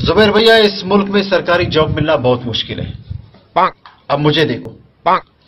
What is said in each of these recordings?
जुबैर भैया, इस मुल्क में सरकारी जॉब मिलना बहुत मुश्किल है। अब मुझे देखो,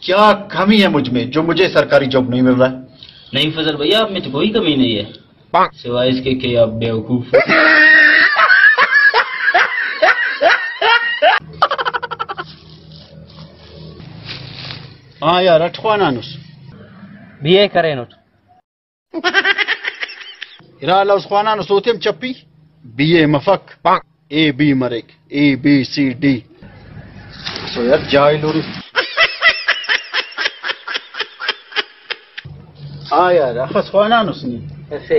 क्या कमी है मुझ में जो मुझे सरकारी जॉब नहीं मिल रहा है। नहीं फजल भैया, आप में तो कोई कमी नहीं है सिवाय इसके कि आप बेवकूफ। हाँ यार, अठवानानुस बीए करें नोट इराला उस्वानानुस ओतिम चप्पी बीए मफक ए बी मरेक ए बी सी डी। सो यार जाय लोरी। हाँ यार, अखवानानुस नहीं ऐसे।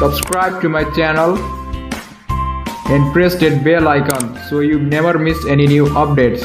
Subscribe to my channel and press that bell icon so you never miss any new updates.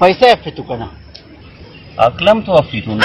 पैसे फितू कना अकलम तो अफीतून